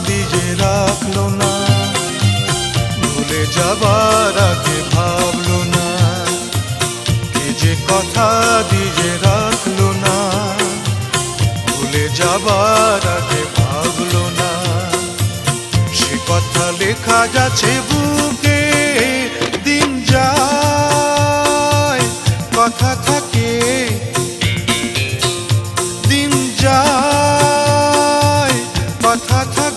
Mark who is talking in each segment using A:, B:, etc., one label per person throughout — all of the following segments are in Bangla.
A: দিয়ে রাখলো না, ভুলে যাবার আগে ভাবলো না। কে যে কথা দিয়ে রাখলো না, ভুলে যাবার আগে ভাবলো না। সে কথা লেখা যাচ্ছে বুকে, দিন যায় কথা থাকে, দিন যায় কথা থাকে।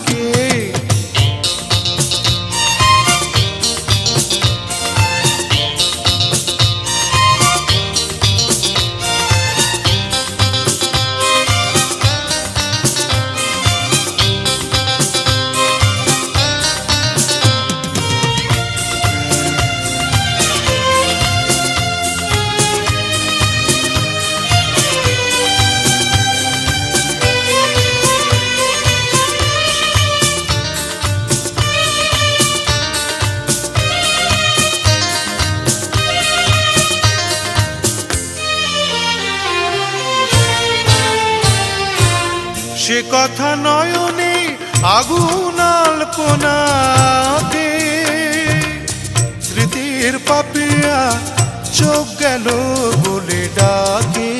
A: সে কথা নয়নে আগুন আলপনাতে, স্মৃতির পাপিয়া চোখ গেল বলে ডাকে।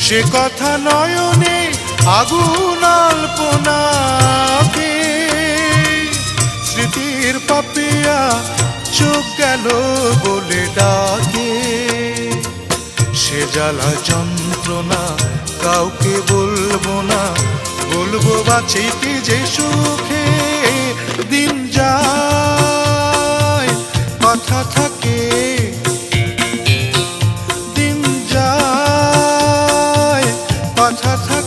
A: সে কথা নয়নে আগুন আলপনাতে, স্মৃতির পাপিয়া চোখ গেল বলে ডাকে। সে জ্বালা যন্ত্রণা কাউকে বলবো না, বলবো বাঁচিতে যে সুখে। দিন যায় কথা থাকে, দিন যায় কথা থাকে।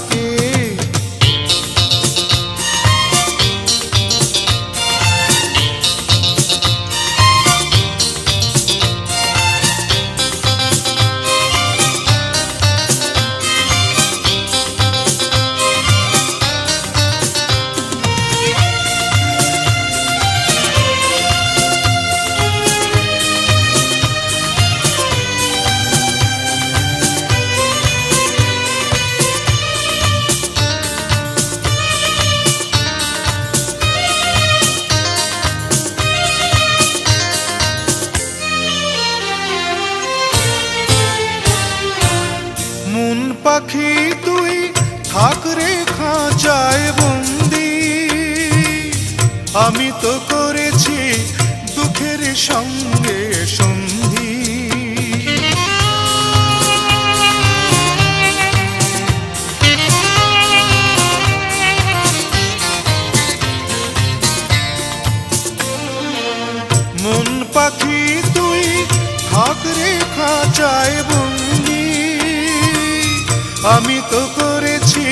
A: মন পাখি তুই থাক রে খাঁচায় বন্দি, আমি তো করেছি দুঃখের সঙ্গে সন্ধি। মন পাখি তুই থাক রে খাঁচায় বন্দি, আমি তো করেছি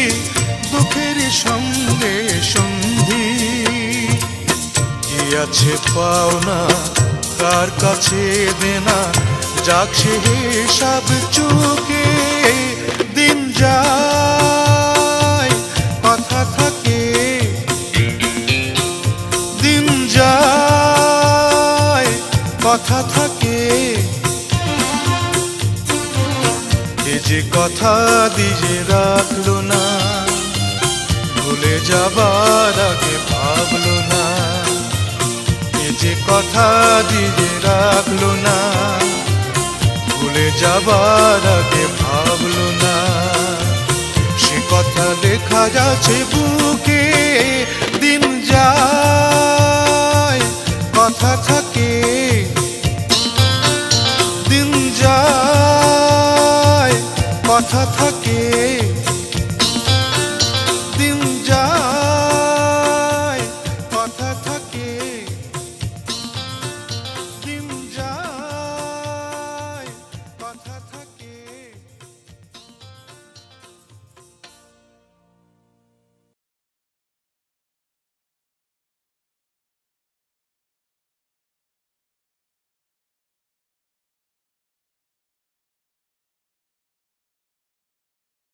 A: দুঃখের সঙ্গে সন্ধি। কি আছে পাওনা কার কাছে দেনা, যাক সে হিসাব চুকে। দিন যায় কথা থাকে, দিন যায় কথা থাকে। যে কথা দিয়ে রাখলো না, ভুলে যাবার আগে ভাবলো না। যে কথা দিয়ে রাখলো না, ভুলে যাবার আগে ভাবলো না। সে কথা লেখা যাচ্ছে বুকে, দিন যায় কথা থাকে, দিন যায় কথা থাকে।